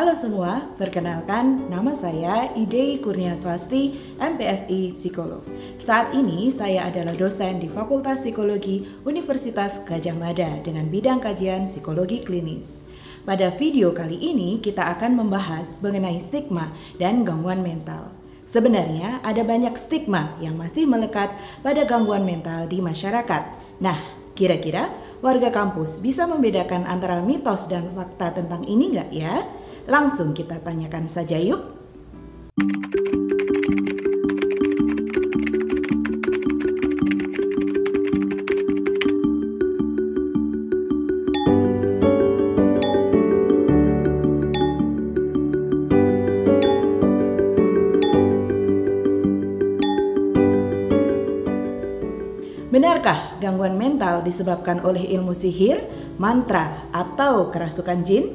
Halo semua, perkenalkan nama saya Idei Kurniaswasti, MPSI Psikolog. Saat ini saya adalah dosen di Fakultas Psikologi Universitas Gadjah Mada dengan bidang kajian psikologi klinis. Pada video kali ini kita akan membahas mengenai stigma dan gangguan mental. Sebenarnya ada banyak stigma yang masih melekat pada gangguan mental di masyarakat. Nah, kira-kira warga kampus bisa membedakan antara mitos dan fakta tentang ini nggak ya? Langsung kita tanyakan saja yuk. Benarkah gangguan mental disebabkan oleh ilmu sihir, mantra, atau kerasukan jin?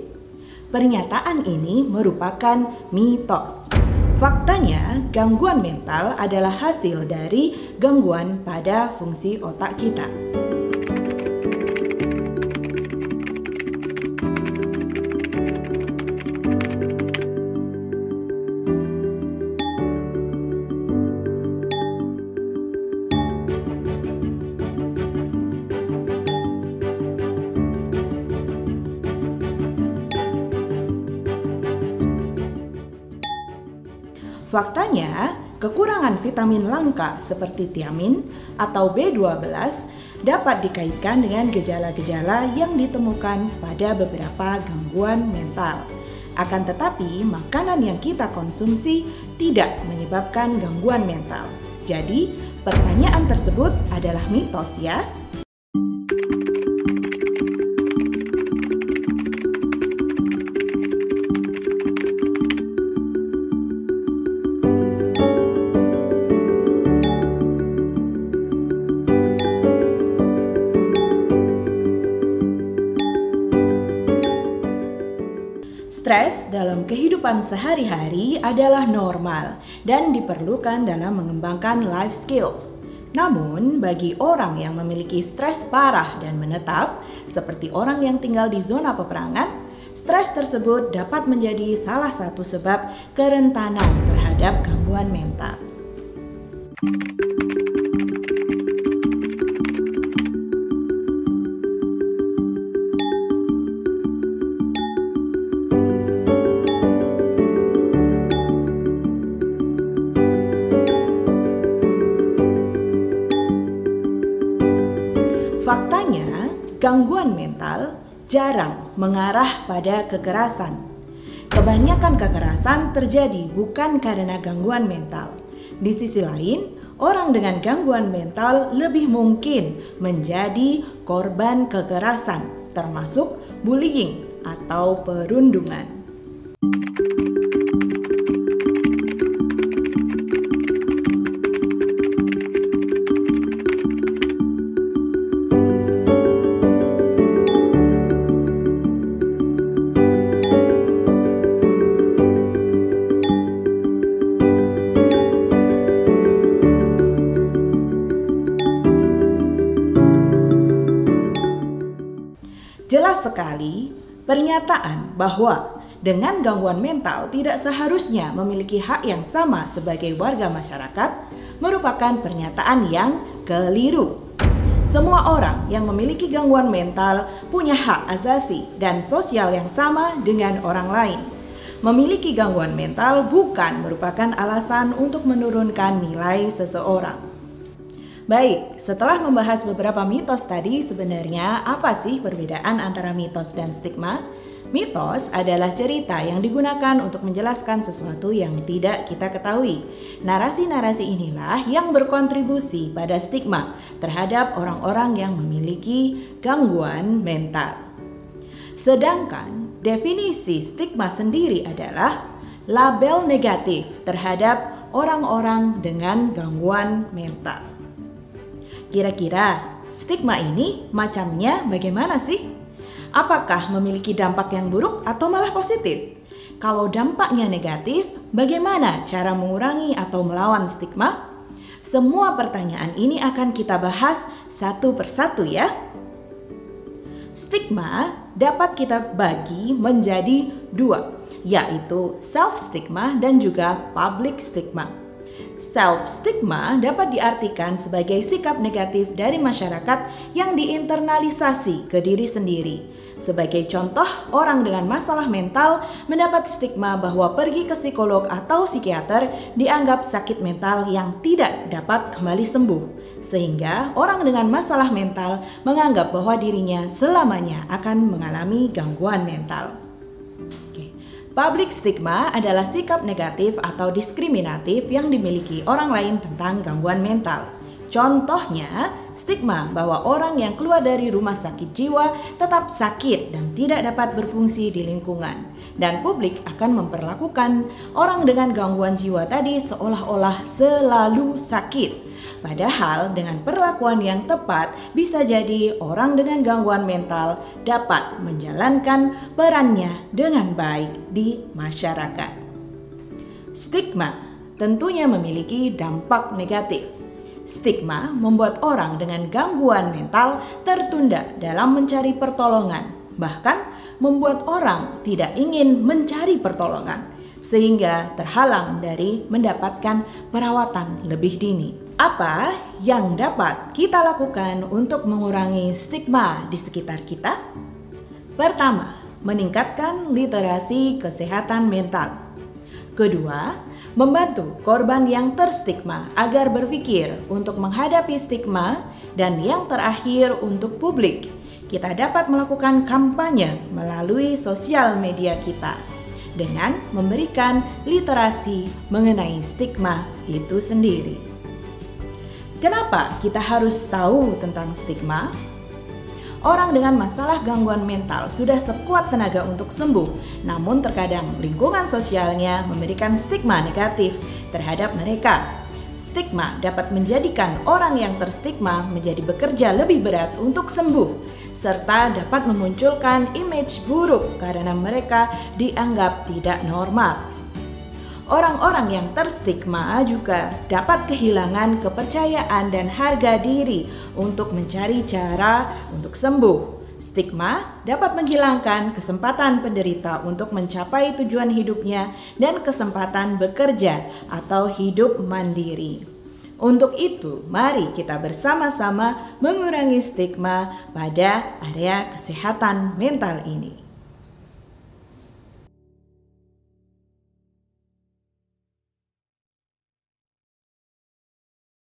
Pernyataan ini merupakan mitos. Faktanya, gangguan mental adalah hasil dari gangguan pada fungsi otak kita. Faktanya, kekurangan vitamin langka seperti tiamin atau B12 dapat dikaitkan dengan gejala-gejala yang ditemukan pada beberapa gangguan mental. Akan tetapi, makanan yang kita konsumsi tidak menyebabkan gangguan mental. Jadi, pertanyaan tersebut adalah mitos ya. Stres dalam kehidupan sehari-hari adalah normal dan diperlukan dalam mengembangkan life skills. Namun, bagi orang yang memiliki stres parah dan menetap, seperti orang yang tinggal di zona peperangan, stres tersebut dapat menjadi salah satu sebab kerentanan terhadap gangguan mental. Faktanya, gangguan mental jarang mengarah pada kekerasan. Kebanyakan kekerasan terjadi bukan karena gangguan mental. Di sisi lain, orang dengan gangguan mental lebih mungkin menjadi korban kekerasan, termasuk bullying atau perundungan. Jelas sekali pernyataan bahwa dengan gangguan mental tidak seharusnya memiliki hak yang sama sebagai warga masyarakat merupakan pernyataan yang keliru. Semua orang yang memiliki gangguan mental punya hak asasi dan sosial yang sama dengan orang lain. Memiliki gangguan mental bukan merupakan alasan untuk menurunkan nilai seseorang. Baik, setelah membahas beberapa mitos tadi, sebenarnya apa sih perbedaan antara mitos dan stigma? Mitos adalah cerita yang digunakan untuk menjelaskan sesuatu yang tidak kita ketahui. Narasi-narasi inilah yang berkontribusi pada stigma terhadap orang-orang yang memiliki gangguan mental. Sedangkan definisi stigma sendiri adalah label negatif terhadap orang-orang dengan gangguan mental. Kira-kira stigma ini macamnya bagaimana sih? Apakah memiliki dampak yang buruk atau malah positif? Kalau dampaknya negatif, bagaimana cara mengurangi atau melawan stigma? Semua pertanyaan ini akan kita bahas satu persatu ya. Stigma dapat kita bagi menjadi dua, yaitu self-stigma dan juga public stigma. Self-stigma dapat diartikan sebagai sikap negatif dari masyarakat yang diinternalisasi ke diri sendiri. Sebagai contoh, orang dengan masalah mental mendapat stigma bahwa pergi ke psikolog atau psikiater dianggap sakit mental yang tidak dapat kembali sembuh. Sehingga orang dengan masalah mental menganggap bahwa dirinya selamanya akan mengalami gangguan mental. Public stigma adalah sikap negatif atau diskriminatif yang dimiliki orang lain tentang gangguan mental. Contohnya, stigma bahwa orang yang keluar dari rumah sakit jiwa tetap sakit dan tidak dapat berfungsi di lingkungan. Dan publik akan memperlakukan orang dengan gangguan jiwa tadi seolah-olah selalu sakit. Padahal dengan perlakuan yang tepat bisa jadi orang dengan gangguan mental dapat menjalankan perannya dengan baik di masyarakat. Stigma tentunya memiliki dampak negatif. Stigma membuat orang dengan gangguan mental tertunda dalam mencari pertolongan, bahkan membuat orang tidak ingin mencari pertolongan, sehingga terhalang dari mendapatkan perawatan lebih dini. Apa yang dapat kita lakukan untuk mengurangi stigma di sekitar kita? Pertama, meningkatkan literasi kesehatan mental. Kedua, membantu korban yang terstigma agar berpikir untuk menghadapi stigma. Dan yang terakhir, untuk publik, kita dapat melakukan kampanye melalui sosial media kita dengan memberikan literasi mengenai stigma itu sendiri. Kenapa kita harus tahu tentang stigma? Orang dengan masalah gangguan mental sudah sekuat tenaga untuk sembuh, namun terkadang lingkungan sosialnya memberikan stigma negatif terhadap mereka. Stigma dapat menjadikan orang yang terstigma menjadi bekerja lebih berat untuk sembuh, serta dapat memunculkan image buruk karena mereka dianggap tidak normal. Orang-orang yang terstigma juga dapat kehilangan kepercayaan dan harga diri untuk mencari cara untuk sembuh. Stigma dapat menghilangkan kesempatan penderita untuk mencapai tujuan hidupnya dan kesempatan bekerja atau hidup mandiri. Untuk itu, mari kita bersama-sama mengurangi stigma pada area kesehatan mental ini.